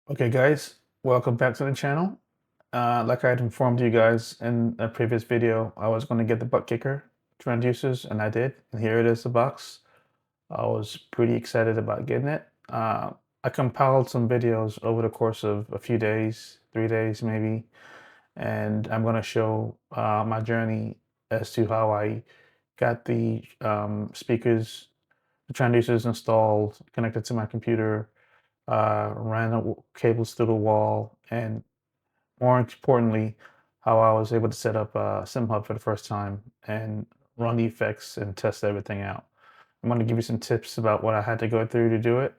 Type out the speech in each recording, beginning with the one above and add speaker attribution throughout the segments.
Speaker 1: Okay, guys, welcome back to the channel. Like I had informed you guys in a previous video, I was going to get the Buttkicker transducers, and I did. And here it is, the box. I was pretty excited about getting it. I compiled some videos over the course of a few days, 3 days maybe, and I'm going to show my journey as to how I got the speakers, the transducers installed, connected to my computer, ran cables through the wall, and more importantly, how I was able to set up Simhub for the first time and run the effects and test everything out. I'm going to give you some tips about what I had to go through to do it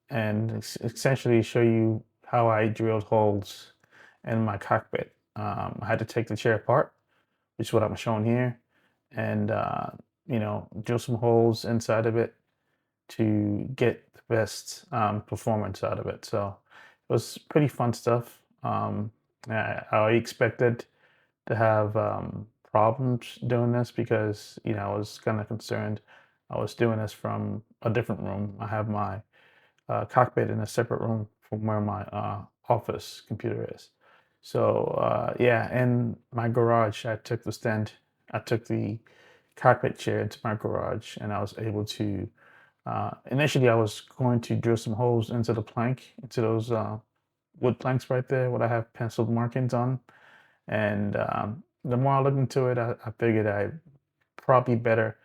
Speaker 1: and essentially show you how I drilled holes in my cockpit. I had to take the chair apart, which is what I'm showing here, and drill some holes inside of it to get the best performance out of it. So it was pretty fun stuff. I expected to have problems doing this because I was kind of concerned. I was doing this from a different room. I have my cockpit in a separate room from where my office computer is. So yeah, in my garage, I took the cockpit chair into my garage, and I was able to initially, I was going to drill some holes into the plank, into those wood planks right there, what I have penciled markings on. And the more I looked into it, I figured I probably better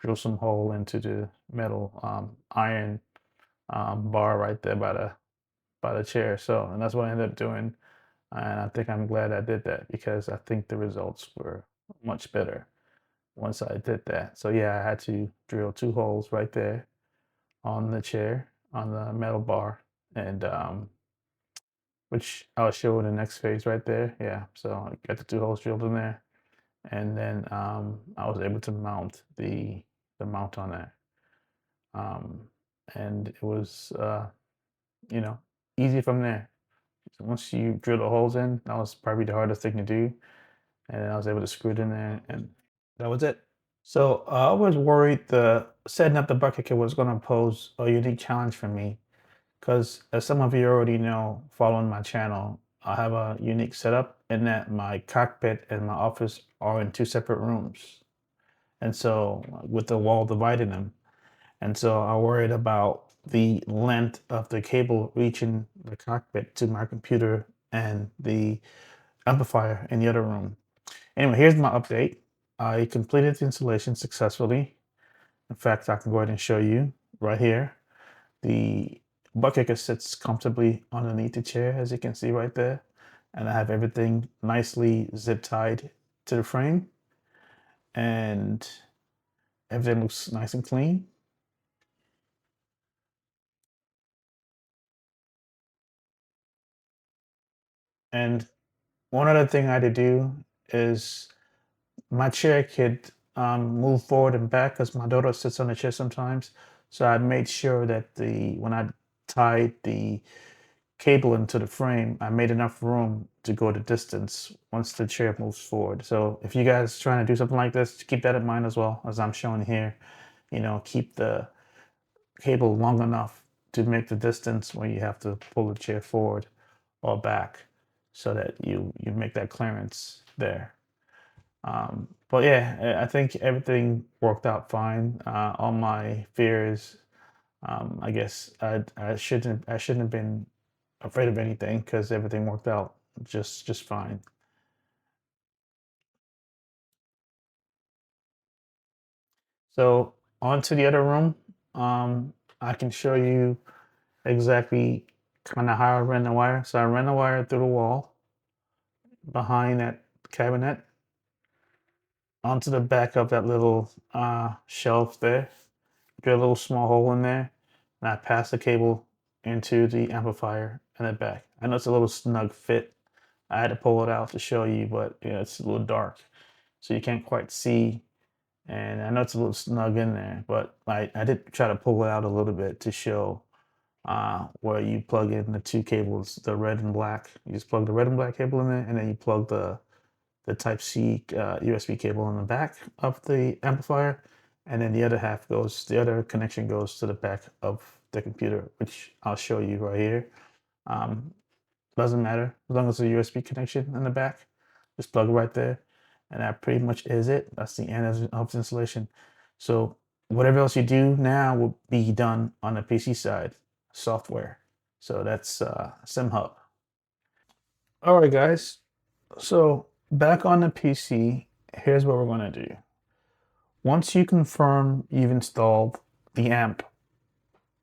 Speaker 1: drill some hole into the metal iron bar right there by the chair. So, and that's what I ended up doing. And I think I'm glad I did that because I think the results were much better once I did that. So yeah, I had to drill two holes right there on the chair on the metal bar, and which I'll show in the next phase right there. Yeah, so I got the two holes drilled in there, and then I was able to mount the mount on there, um, and it was you know easy from there. So once you drill the holes in, that was probably the hardest thing to do, and I was able to screw it in there, and that was it. So I was worried the setting up the bucket kit was going to pose a unique challenge for me because, as some of you already know, following my channel, I have a unique setup in that my cockpit and my office are in two separate rooms. And so, with the wall dividing them. And so, I worried about the length of the cable reaching the cockpit to my computer and the amplifier in the other room. Anyway, here's my update. I completed the installation successfully. In fact, I can go ahead and show you right here. The Buttkicker sits comfortably underneath the chair, as you can see right there. And I have everything nicely zip tied to the frame. And everything looks nice and clean. And one other thing I had to do is my chair could move forward and back because my daughter sits on the chair sometimes. So I made sure that when I tied the cable into the frame, I made enough room to go the distance once the chair moves forward. So if you guys trying to do something like this, keep that in mind as well, as I'm showing here. Keep the cable long enough to make the distance when you have to pull the chair forward or back so that you make that clearance there. But yeah, I think everything worked out fine. All my fears, I guess I shouldn't have been afraid of anything because everything worked out just fine. So on to the other room. I can show you exactly kind of how I ran the wire. So I ran the wire through the wall behind that cabinet onto the back of that little shelf there. Drill a little small hole in there, and I pass the cable into the amplifier in the back. I know it's a little snug fit. I had to pull it out to show you, but it's a little dark, so you can't quite see. And I know it's a little snug in there, but I did try to pull it out a little bit to show where you plug in the two cables, the red and black. You just plug the red and black cable in there, and then you plug the Type C USB cable in the back of the amplifier, and then the other connection goes to the back of the computer, which I'll show you right here. Doesn't matter as long as there's a USB connection in the back. Just plug it right there, and that pretty much is it. That's the end of the installation. So whatever else you do now will be done on the PC side, software. So that's Simhub. All right, guys. So back on the PC, here's what we're gonna do. Once you confirm you've installed the amp,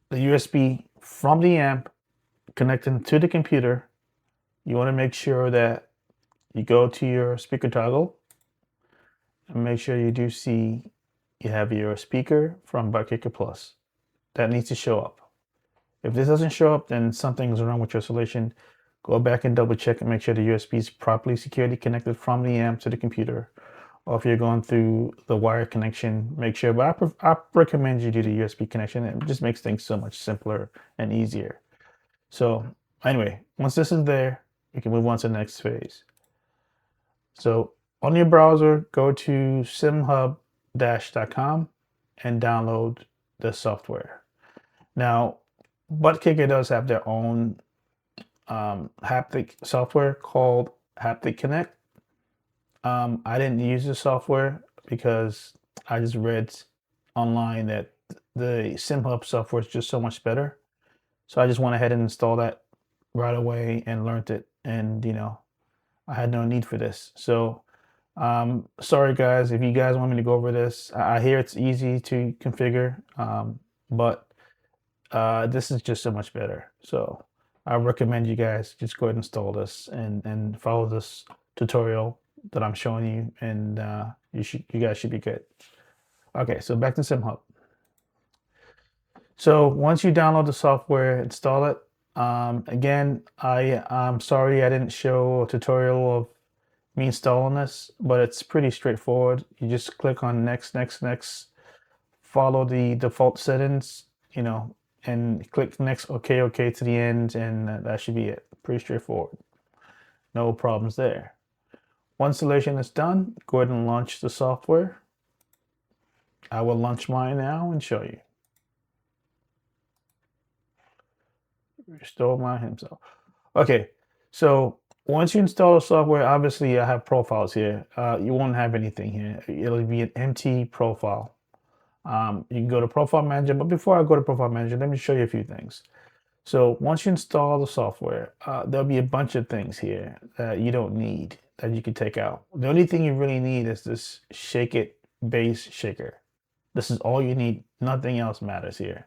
Speaker 1: the USB from the amp connecting to the computer, you want to make sure that you go to your speaker toggle and make sure you do see you have your speaker from Buttkicker Plus. That needs to show up. If this doesn't show up, then something's wrong with your installation. Go back and double check and make sure the USB is properly securely connected from the amp to the computer. Or if you're going through the wire connection, make sure. But I recommend you do the USB connection. It just makes things so much simpler and easier. So anyway, once this is there, we can move on to the next phase. So on your browser, go to simhub-.com and download the software. Now, Buttkicker does have their own haptic software called Haptic Connect. I didn't use the software because I just read online that the Simhub software is just so much better. So I just went ahead and installed that right away and learned it. And, I had no need for this. So sorry, guys, if you guys want me to go over this. I hear it's easy to configure, but this is just so much better. So I recommend you guys just go ahead and install this and follow this tutorial that I'm showing you, and you guys should be good. Okay, so back to Simhub. So once you download the software, install it. Again, I'm sorry I didn't show a tutorial of me installing this, but it's pretty straightforward. You just click on next, next, next, follow the default settings, and click next, okay, okay to the end, and that should be it. Pretty straightforward. No problems there. Once installation is done, go ahead and launch the software. I will launch mine now and show you. Restore my himself. Okay, so once you install the software, obviously I have profiles here. You won't have anything here. It'll be an empty profile. You can go to Profile Manager, but before I go to Profile Manager, let me show you a few things. So once you install the software, there'll be a bunch of things here that you don't need that you can take out. The only thing you really need is this Shake It base shaker. This is all you need. Nothing else matters here.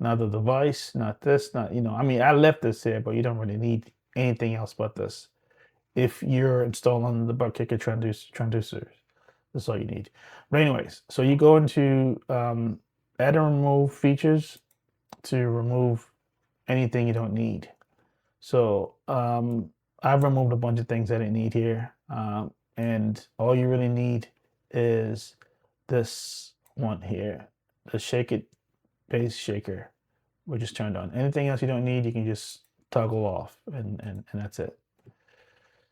Speaker 1: Not the device, not this, I mean, I left this here, but you don't really need anything else but this. If you're installing the Buttkicker transducers, that's all you need. But anyways, so you go into add and remove features to remove anything you don't need. So I've removed a bunch of things I didn't need here. And all you really need is this one here, the Shake It base shaker, which is turned on. Anything else you don't need, you can just toggle off, and that's it.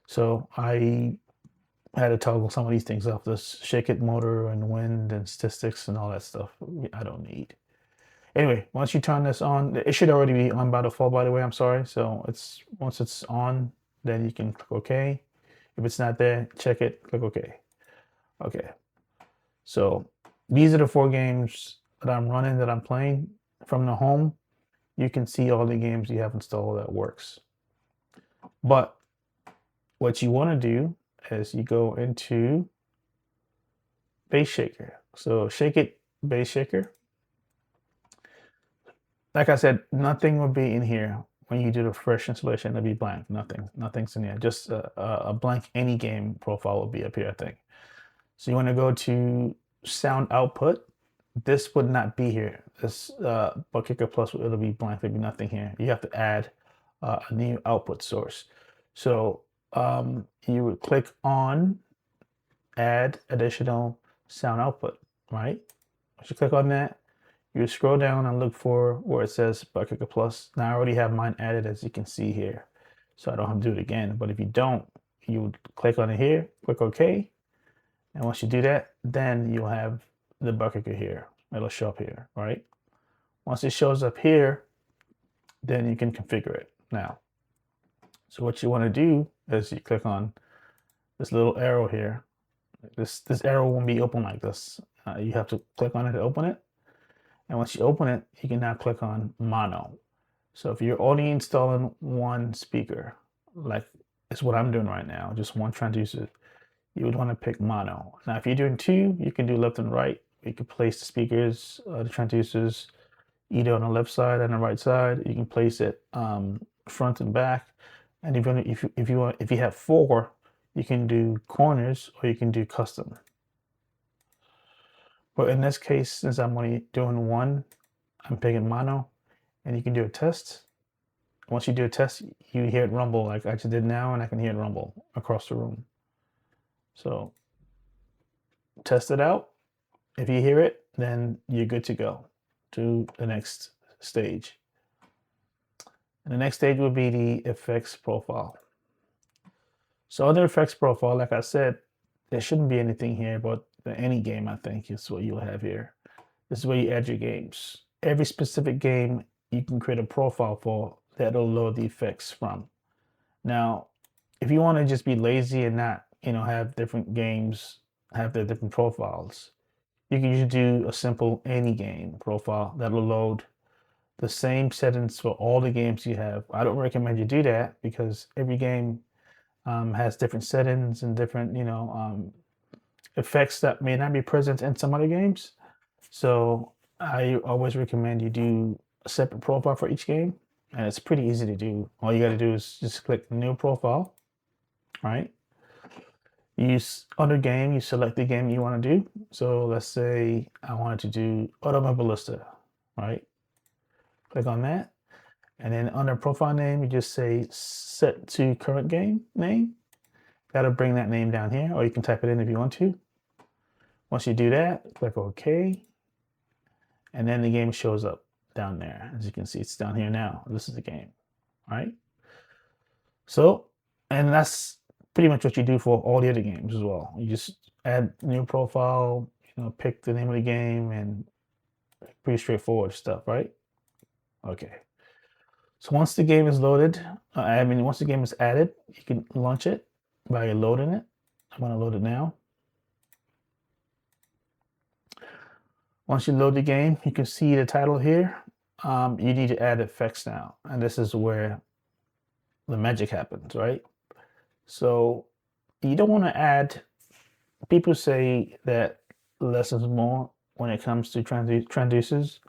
Speaker 1: So I had to toggle some of these things off, this Shake It motor and wind and statistics and all that stuff I don't need. Anyway, once you turn this on, it should already be on by default, by the way, I'm sorry. So once it's on, then you can click OK. If it's not there, check it, click OK. Okay, so these are the 4 games that I'm running, that I'm playing from the home. You can see all the games you have installed that works. But what you want to do is you go into base shaker. So Shake It base shaker. Like I said, nothing will be in here when you do the fresh installation. It'll be blank. Nothing's in here. Just a blank any game profile will be up here, I think. So you want to go to sound output. This would not be here. This Buttkicker Plus, it'll be blank. There'll be nothing here. You have to add a new output source. So you would click on add additional sound output, right? Once you click on that, you scroll down and look for where it says Buttkicker Plus. Now I already have mine added, as you can see here, so I don't have to do it again. But if you don't, you would click on it here, click OK. And once you do that, then you'll have the Buttkicker here. It'll show up here, right? Once it shows up here, then you can configure it. now. So what you want to do is you click on this little arrow here. This arrow won't be open like this. You have to click on it to open it. And once you open it, you can now click on mono. So if you're only installing one speaker, like it's what I'm doing right now, just one transducer, you would want to pick mono. Now, if you're doing two, you can do left and right. You can place the speakers, the transducers, either on the left side and the right side. You can place it front and back. And if you have four, you can do corners or you can do custom. But in this case, since I'm only doing one, I'm picking mono, and you can do a test. Once you do a test, you hear it rumble like I just did now, and I can hear it rumble across the room. So test it out. If you hear it, then you're good to go to the next stage. And the next stage will be the effects profile. So under effects profile, like I said, there shouldn't be anything here, but any game, I think, is what you'll have here. This is where you add your games. Every specific game you can create a profile for that'll load the effects from. Now, if you want to just be lazy and not, have different games have their different profiles, you can usually do a simple any game profile that'll load the same settings for all the games you have. I don't recommend you do that because every game has different settings and different, effects that may not be present in some other games. So I always recommend you do a separate profile for each game, and it's pretty easy to do. All you got to do is just click new profile, right? Under game, you select the game you want to do. So let's say I wanted to do Automobilista, right? Click on that. And then under profile name, you just say set to current game name. That'll bring that name down here, or you can type it in if you want to. Once you do that, click OK. And then the game shows up down there. As you can see, it's down here now. This is the game, right? So, and that's pretty much what you do for all the other games as well. You just add new profile, pick the name of the game, and pretty straightforward stuff, right? Okay. So once the game is loaded, once the game is added, you can launch it by loading it. I'm going to load it now. Once you load the game, you can see the title here. You need to add effects now, and this is where the magic happens, right? So you don't want to add. People say that less is more when it comes to transducers.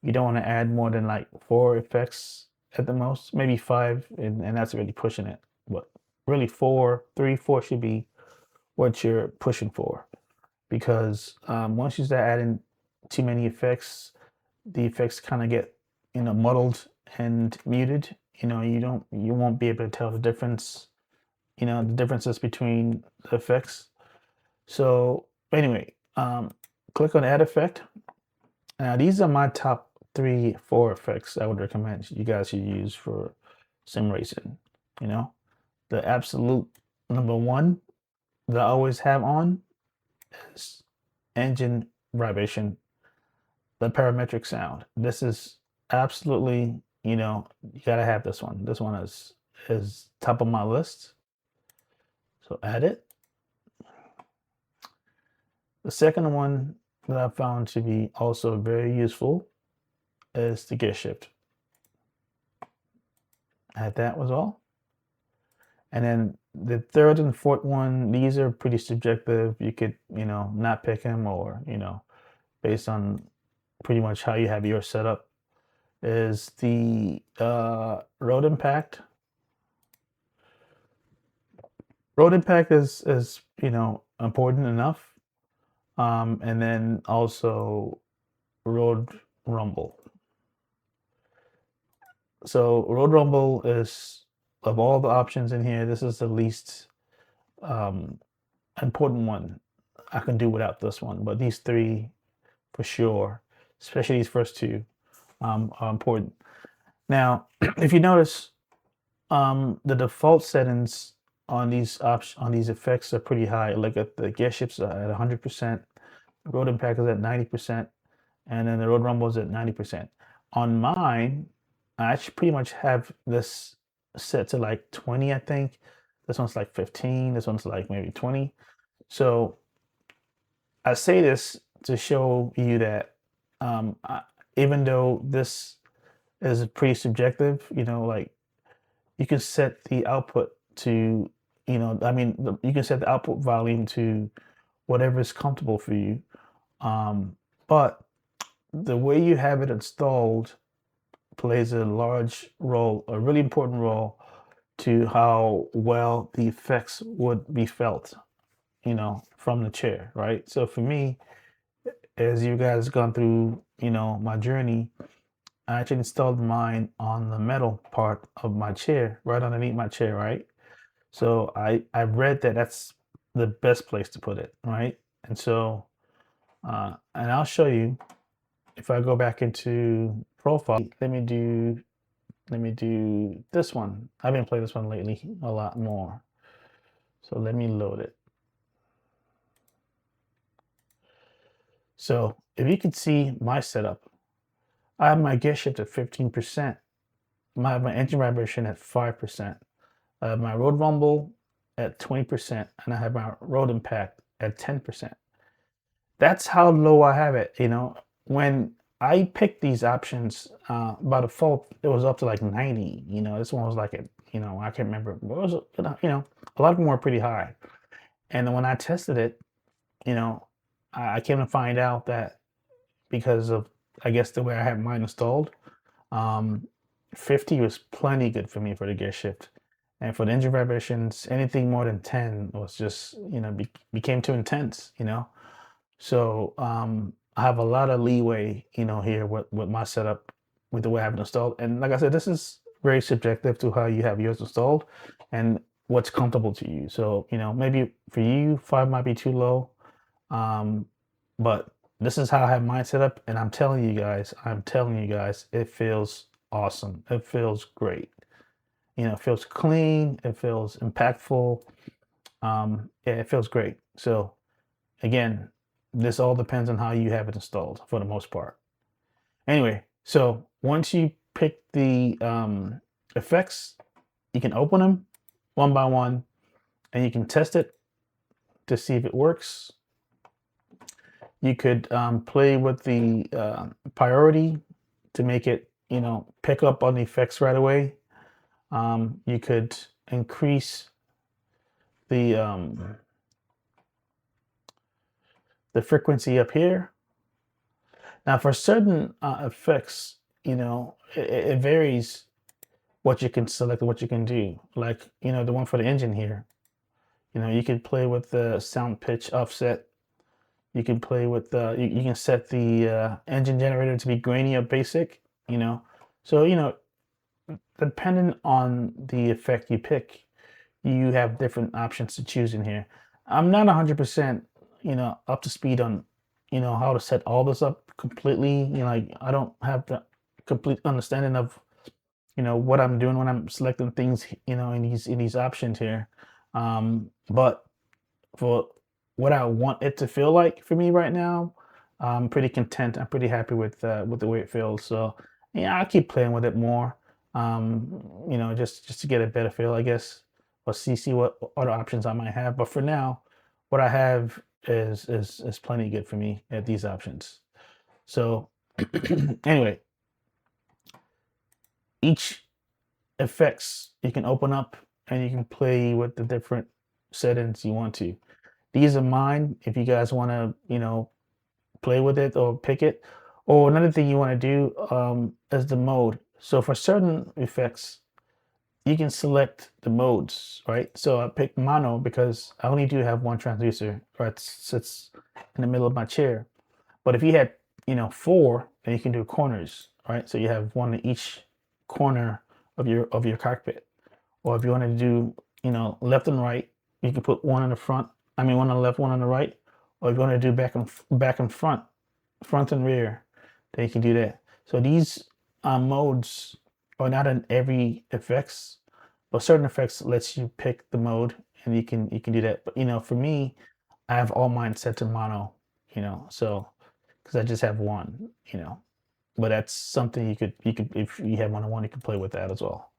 Speaker 1: You don't want to add more than like 4 effects at the most, maybe 5, and that's really pushing it. But really 4 should be what you're pushing for, because once you start adding too many effects, the effects kind of get muddled and muted. You won't be able to tell the difference, the differences between the effects. So anyway, click on add effect. Now these are my top 3-4 effects I would recommend you guys should use for sim racing. The absolute number one that I always have on is engine vibration, the parametric sound. This is absolutely, you gotta have this one. This one is top of my list. So add it. The second one that I found to be also very useful is the gear shift. Add that was all. And then the third and fourth one, these are pretty subjective. You could, not pick them, or, based on pretty much how you have your setup, is the road impact. Road impact is important enough. And then also road rumble. So road rumble is, of all the options in here, this is the least important one. I can do without this one, but these 3 for sure, especially these first 2, are important. Now, if you notice, the default settings on these effects are pretty high. Like at the gear shifts are at 100%, road impact is at 90%, and then the road rumble is at 90%. On mine, I actually pretty much have this set to like 20, I think. This one's like 15. This one's like maybe 20. So I say this to show you that even though this is pretty subjective, like you can set the output to, you can set the output volume to whatever is comfortable for you. But the way you have it installed plays a large role, a really important role to how well the effects would be felt, from the chair, right? So for me, as you guys gone through, my journey, I actually installed mine on the metal part of my chair, right underneath my chair, right? So I read that that's the best place to put it, right? And so and I'll show you if I go back into profile. Let me do this one. I've been playing this one lately a lot more. So let me load it. So if you can see my setup, I have my gear shift at 15%. I have my engine vibration at 5%. I have my road rumble at 20%, and I have my road impact at 10%. That's how low I have it. When I picked these options, by default, it was up to like 90. This one was like I can't remember. It was, a lot of them were pretty high. And then when I tested it, you know, I came to find out that because of, I guess, the way I had mine installed, um, 50 was plenty good for me for the gear shift. And for the engine vibrations, anything more than 10 was just, became too intense. So I have a lot of leeway, here with my setup, with the way I have it installed. And like I said, this is very subjective to how you have yours installed and what's comfortable to you. So, maybe for you, 5 might be too low. But this is how I have mine set up. And I'm telling you guys, it feels awesome. It feels great. It feels clean. It feels impactful. Yeah, it feels great. So again, this all depends on how you have it installed for the most part. Anyway, so once you pick the effects, you can open them one by one and you can test it to see if it works. You could play with the priority to make it, pick up on the effects right away. You could increase the frequency up here. Now, for certain effects, it varies what you can select and what you can do. Like, the one for the engine here, you can play with the sound pitch offset. You can play with you can set the engine generator to be grainy or basic, So, depending on the effect you pick, you have different options to choose in here. I'm not 100%, up to speed on, how to set all this up completely. Like I don't have the complete understanding of, what I'm doing when I'm selecting things, in these options here. But for what I want it to feel like for me right now, I'm pretty content. I'm pretty happy with the way it feels. So yeah, I'll keep playing with it more. Just to get a better feel, I guess, or see what other options I might have. But for now, what I have is plenty good for me at these options. So anyway, each effects you can open up and you can play with the different settings you want to. These are mine. If you guys want to, play with it or pick it. Or another thing you want to do is the mode. So for certain effects, you can select the modes, right? So I picked mono because I only do have one transducer, right? It sits in the middle of my chair. But if you had, 4, then you can do corners, right? So you have one in each corner of your cockpit. Or if you want to do, left and right, you can put one in the front. I mean, one on the left, one on the right. Or if you want to do back and front and rear, then you can do that. So these modes are not in every effects, but certain effects lets you pick the mode and you can do that. But for me, I have all mine set to mono, so because I just have one, but that's something you could if you have one on one, you can play with that as well.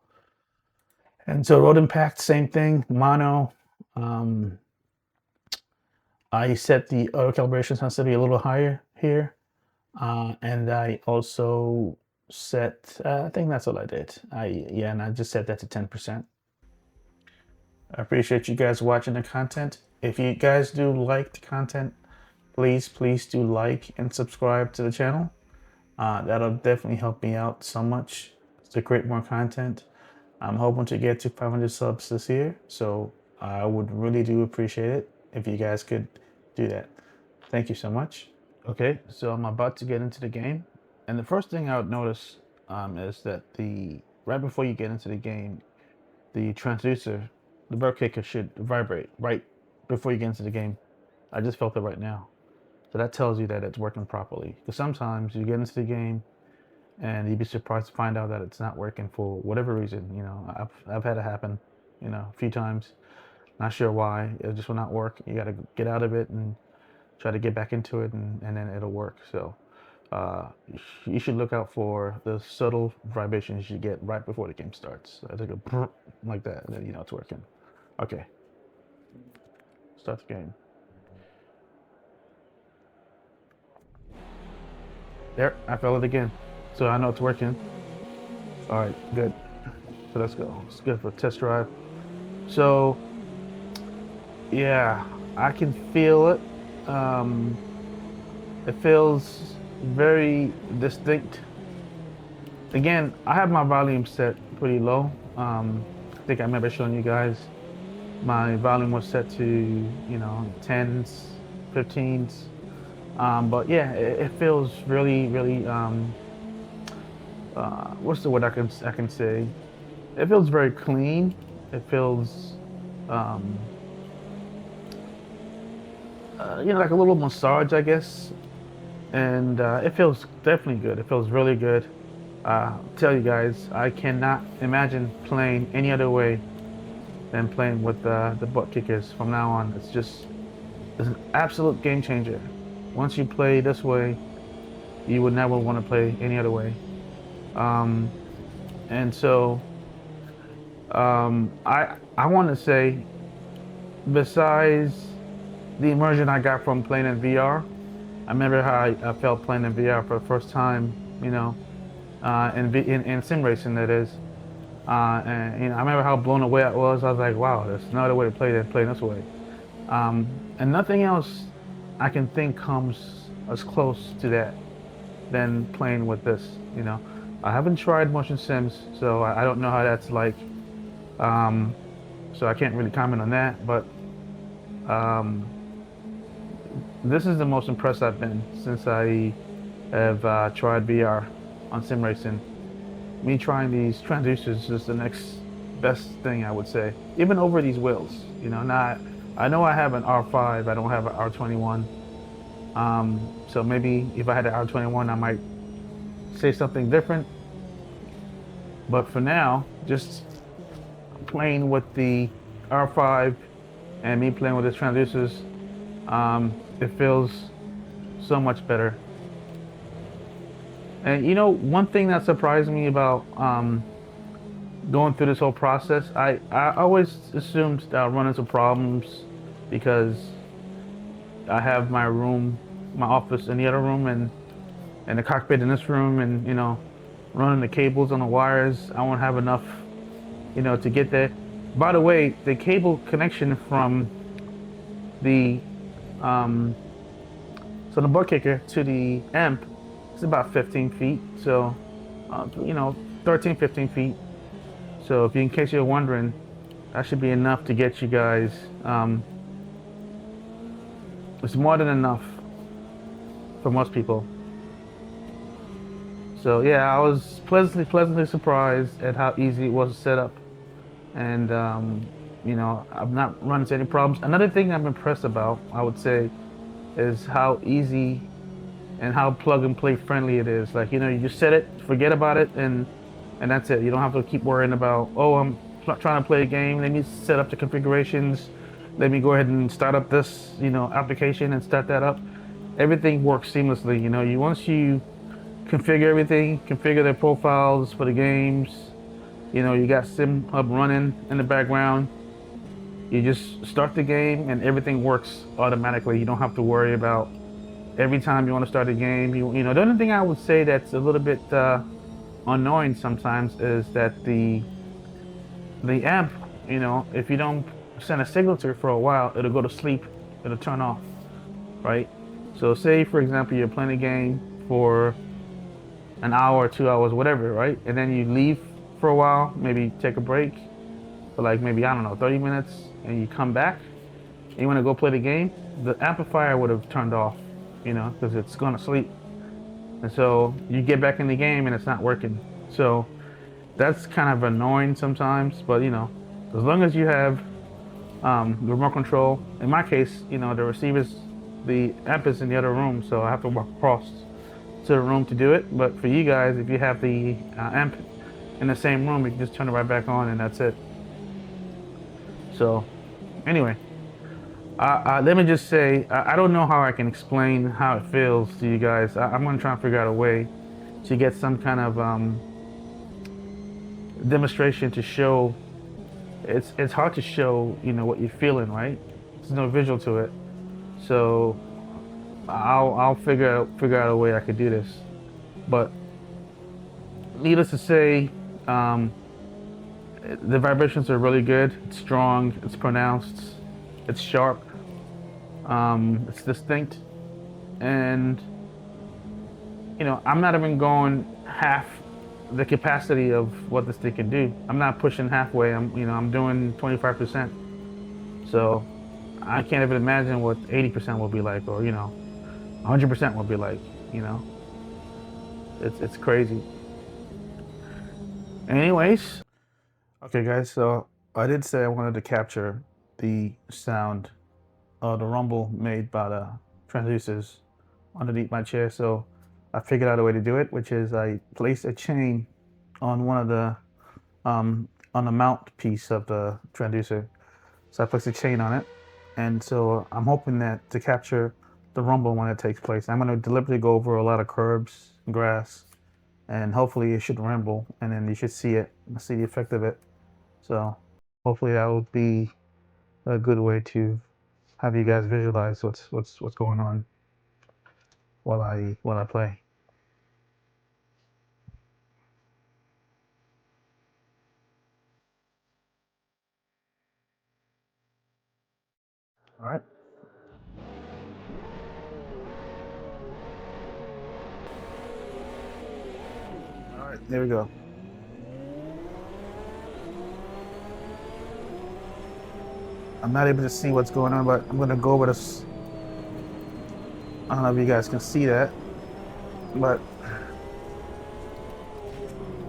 Speaker 1: And so road impact, same thing, mono. I set the auto calibration sensitivity a little higher here. And I also set, I think that's all I did. Yeah, and I just set that to 10%. I appreciate you guys watching the content. If you guys do like the content, please do like and subscribe to the channel. That'll definitely help me out so much to create more content. I'm hoping to get to 500 subs this year, so I would really do appreciate it if you guys could do that. Thank you so much. Okay, so I'm about to get into the game, and the first thing I would notice is that right before you get into the game, the transducer, the Buttkicker should vibrate right before you get into the game. I just felt it right now. So that tells you that it's working properly. Because sometimes you get into the game and you'd be surprised to find out that it's not working for whatever reason. You know, I've had it happen, you know, a few times. Not sure why. It just will not work. You got to get out of it and try to get back into it, and then it'll work. So you should look out for the subtle vibrations you get right before the game starts. I think a like that, and then you know it's working. Okay, start the game. There, I felt it again. So I know it's working. All right, good. So let's go. It's good for a test drive. So yeah, I can feel it. It feels very distinct. Again, I have my volume set pretty low. I think I remember showing you guys my volume was set to, you know, 10s, 15s. But yeah, it feels really, really, what's the word I can say? It feels very clean. It feels, you know, like a little massage, I guess. And it feels definitely good. It feels really good. Tell you guys, I cannot imagine playing any other way than playing with the Buttkickers from now on. It's an absolute game changer. Once you play this way, you would never want to play any other way. And so I want to say, besides the immersion I got from playing in VR, I remember how I felt playing in VR for the first time, you know, in sim racing, that is. And you know, I remember how blown away I was. I was like, wow, there's no other way to play than playing this way. And nothing else I can think comes as close to that than playing with this, you know. I haven't tried motion sims, so I don't know how that's like. So I can't really comment on that, but this is the most impressed I've been since I have tried VR on sim racing. Me trying these transducers is the next best thing, I would say. Even over these wheels, you know. Not, I know I have an R5, I don't have an R21. So maybe if I had an R21, I might say something different. But for now, just playing with the R5 and me playing with the transducers, it feels so much better. And you know, one thing that surprised me about going through this whole process, I always assumed that I'll run into problems because I have my room, my office in the other room, and the cockpit in this room, and you know, running the cables on the wires. I won't have enough, you know, to get there. By the way, the cable connection from the so the Buttkicker to the amp is about 15 feet. So, you know, 13, 15 feet. So if you, in case you're wondering, that should be enough to get you guys. It's more than enough for most people. So yeah, I was pleasantly surprised at how easy it was to set up. And you know, I've not run into any problems. Another thing I'm impressed about, I would say, is how easy and how plug and play friendly it is. Like, you know, you just set it, forget about it, and that's it. You don't have to keep worrying about, oh, I'm trying to play a game, let me set up the configurations, let me go ahead and start up this, you know, application and start that up. Everything works seamlessly. You know, once you configure everything, configure their profiles for the games, You know, you got Simhub running in the background. You just start the game and everything works automatically. You don't have to worry about every time you want to start a game. You know, the only thing I would say that's a little bit annoying sometimes is that the amp, you know, if you don't send a signal to it for a while, it'll go to sleep. It'll turn off, right? So say, for example, you're playing a game for an hour, 2 hours, whatever, right? And then you leave for a while, maybe take a break for like maybe, I don't know, 30 minutes, and you come back and you want to go play the game, the amplifier would have turned off, you know, because it's going to sleep. And so you get back in the game and it's not working. So that's kind of annoying sometimes, but you know, as long as you have the remote control, in my case, you know, the receivers, the amp is in the other room, so I have to walk across to the room to do it. But for you guys, if you have the amp in the same room, you can just turn it right back on and that's it. So anyway, let me just say, I don't know how I can explain how it feels to you guys. I'm gonna try and figure out a way to get some kind of demonstration to show. It's hard to show, you know, what you're feeling, right? There's no visual to it. So I'll figure out a way I could do this. But needless to say, the vibrations are really good. It's strong. It's pronounced. It's sharp. It's distinct, and you know, I'm not even going half the capacity of what this thing can do. I'm not pushing halfway. I'm doing 25%. So I can't even imagine what 80% will be like, or 100% will be like. You know, it's crazy. Anyways, okay, guys. So I did say I wanted to capture the sound, the rumble made by the transducers underneath my chair. So I figured out a way to do it, which is I placed a chain on one of the on the mount piece of the transducer. So I placed a chain on it, and so I'm hoping that to capture the rumble when it takes place. I'm going to deliberately go over a lot of curbs, grass, and hopefully it should rumble, and then you should see the effect of it. So hopefully that will be a good way to have you guys visualize what's going on while I play. All right. All right, there we go. I'm not able to see what's going on, but I'm going to go over this. I don't know if you guys can see that, but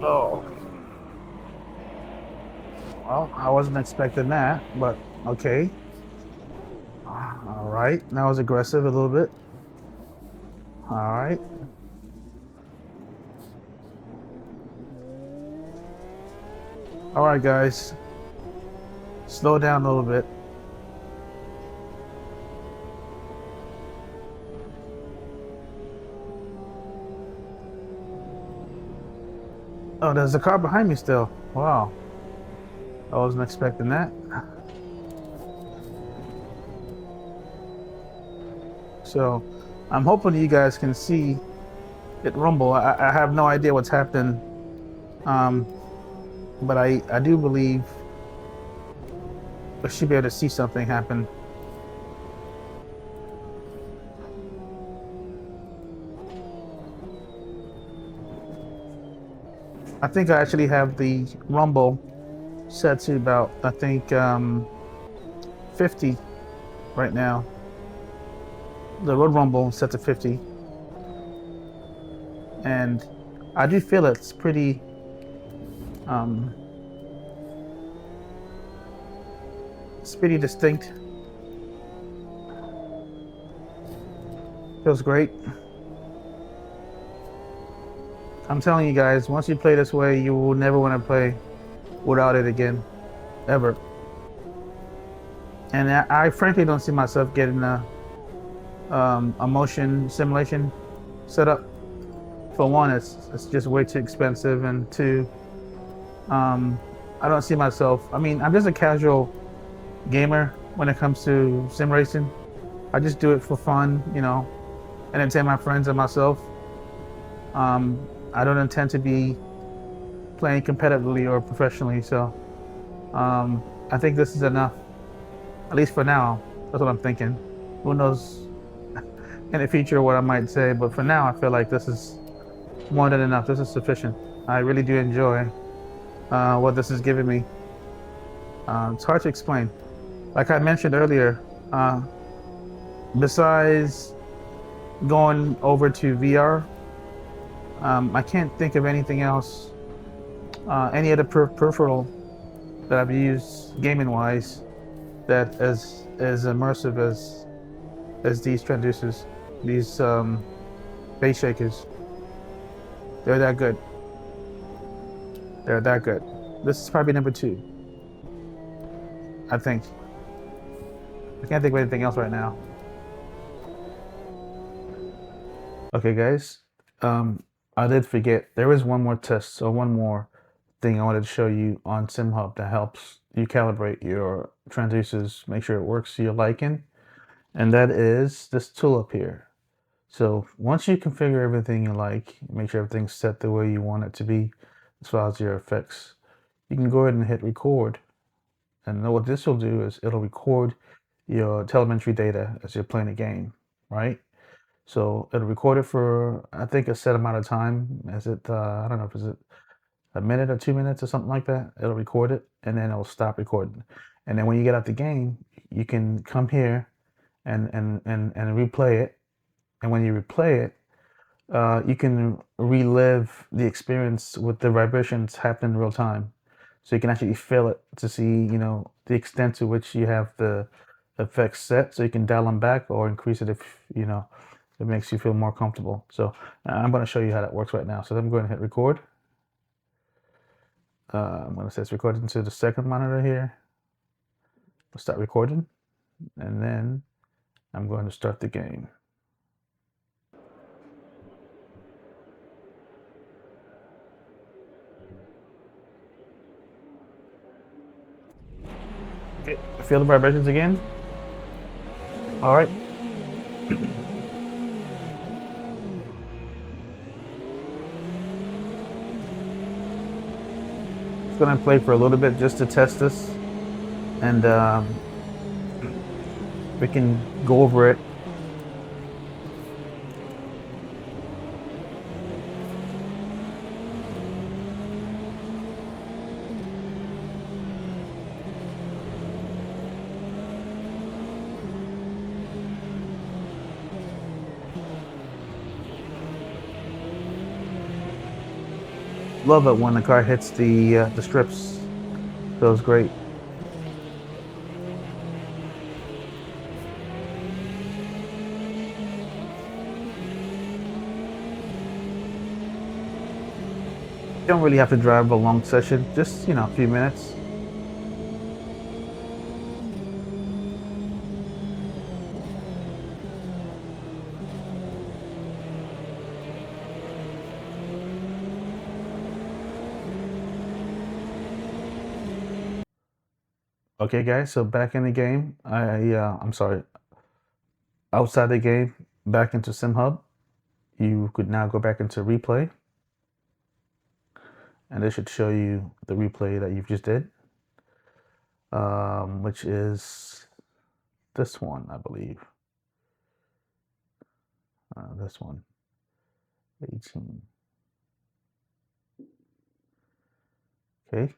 Speaker 1: oh, well, I wasn't expecting that, but okay. All right, that was aggressive a little bit. All right. All right, guys. Slow down a little bit. Oh, there's a car behind me still. Wow. I wasn't expecting that. So I'm hoping you guys can see it rumble. I have no idea what's happening. But I do believe I should be able to see something happen. I think I actually have the rumble set to about, I think, 50 right now. The road rumble set to 50. And I do feel it's pretty, it's pretty distinct. Feels great. I'm telling you guys, once you play this way, you will never want to play without it again, ever. And I frankly don't see myself getting a motion simulation set up. For one, it's just way too expensive, and two, I don't see myself. I mean, I'm just a casual gamer when it comes to sim racing. I just do it for fun, you know, entertain my friends and myself. I don't intend to be playing competitively or professionally, so I think this is enough, at least for now. That's what I'm thinking. Who knows in the future what I might say, but for now, I feel like this is more than enough. This is sufficient. I really do enjoy what this is giving me. It's hard to explain. Like I mentioned earlier, besides going over to VR, I can't think of anything else, any other peripheral that I've used gaming wise that is as immersive as these transducers, these base shakers. They're that good. They're that good. This is probably number two, I think. I can't think of anything else right now. Okay, guys. I did forget. There is one more test, so one more thing I wanted to show you on Simhub that helps you calibrate your transducers, make sure it works to your liking, and that is this tool up here. So once you configure everything you like, make sure everything's set the way you want it to be as far as your effects, you can go ahead and hit record. And what this will do is it'll record your telemetry data as you're playing a game, right? So it'll record it for, I think, a set amount of time. Is it, I don't know if it's a minute or 2 minutes or something like that. It'll record it and then it'll stop recording. And then when you get out the game, you can come here and replay it. And when you replay it, you can relive the experience with the vibrations happening in real time. So you can actually feel it to see, you know, the extent to which you have the effects set. So you can dial them back or increase it if, you know, it makes you feel more comfortable. So I'm going to show you how that works right now. So I'm going to hit record. I'm going to say it's recording to the second monitor here. We'll start recording. And then I'm going to start the game. Okay, feel the vibrations again. All right. It's going to play for a little bit just to test this, and we can go over it. Love it when the car hits the strips. Feels great. You don't really have to drive a long session, just, you know, a few minutes. Okay, guys, so back in the game. I'm sorry, outside the game, back into Simhub. You could now go back into replay, and this should show you the replay that you've just did, which is this one, I believe. This one, 18. Okay.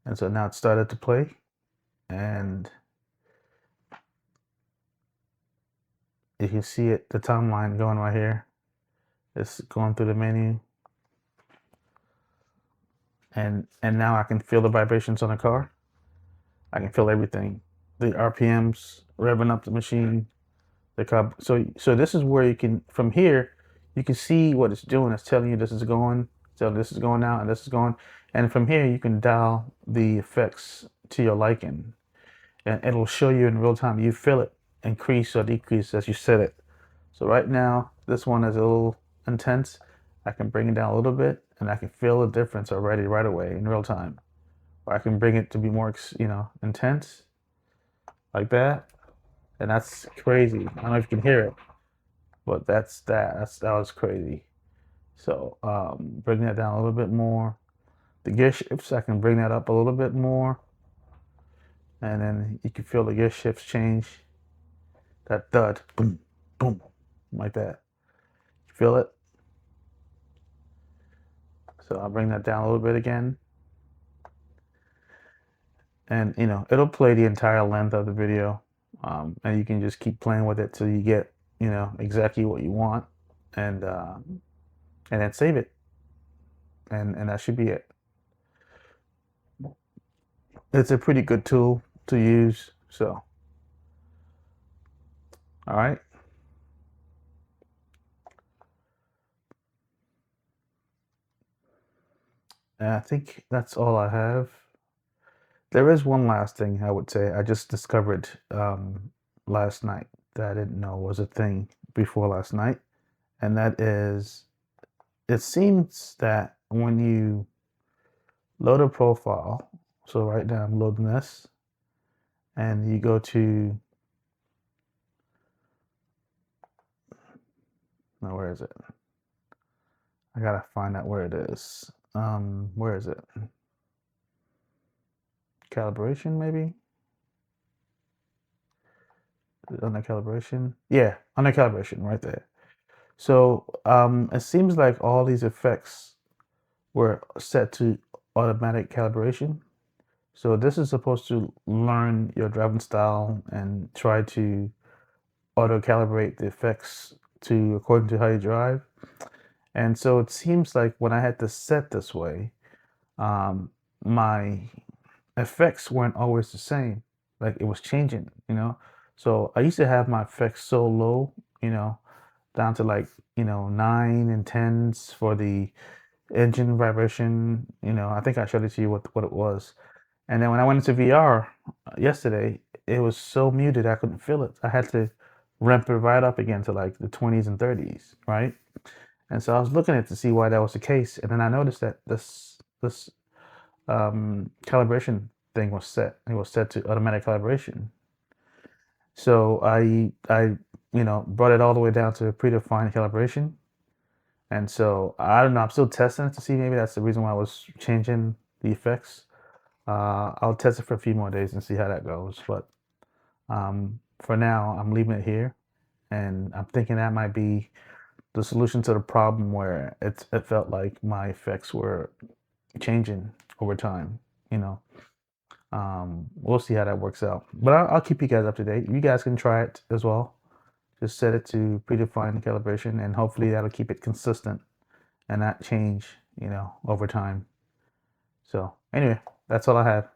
Speaker 1: And so now it started to play, and you can see it, the timeline going right here. It's going through the menu, and now I can feel the vibrations on the car. I can feel everything, the RPMs revving up the machine, the car. So this is where you can, from here, you can see what it's doing. It's telling you this is going, so this is going out, and this is going, and from here you can dial the effects to your liking, and it'll show you in real time. You feel it increase or decrease as you set it. So right now, this one is a little intense. I can bring it down a little bit, and I can feel the difference already right away in real time. Or I can bring it to be more, intense like that, and that's crazy. I don't know if you can hear it, but that was crazy. So bring that down a little bit more. The gear shifts, I can bring that up a little bit more, and then you can feel the gear shifts change. That thud, boom, boom, like that. You feel it? So I'll bring that down a little bit again. And it'll play the entire length of the video. And you can just keep playing with it till you get, exactly what you want. And then save it. And that should be it. It's a pretty good tool to use. So, all right. And I think that's all I have. There is one last thing I would say. I just discovered last night that I didn't know was a thing before last night. And that is, it seems that when you load a profile, so right now I'm loading this, and you go to, now where is it? I gotta find out where it is. Where is it? Calibration, maybe? Under calibration? Yeah, under calibration, right there. So it seems like all these effects were set to automatic calibration. So this is supposed to learn your driving style and try to auto calibrate the effects to according to how you drive. And so it seems like when I had to set this way, my effects weren't always the same. Like it was changing. So I used to have my effects so low, down to like, 9 and 10s for the engine vibration. I think I showed it to you what it was. And then when I went into VR yesterday, it was so muted I couldn't feel it. I had to ramp it right up again to like the 20s and 30s, right? And so I was looking at it to see why that was the case, and then I noticed that this calibration thing was set. It was set to automatic calibration. So I brought it all the way down to predefined calibration. And so I don't know. I'm still testing it to see maybe that's the reason why I was changing the effects. I'll test it for a few more days and see how that goes. But for now, I'm leaving it here, and I'm thinking that might be the solution to the problem where it felt like my effects were changing over time. You know, we'll see how that works out. But I'll keep you guys up to date. You guys can try it as well. Just set it to predefined calibration, and hopefully that'll keep it consistent and not change, over time. So anyway, that's all I have.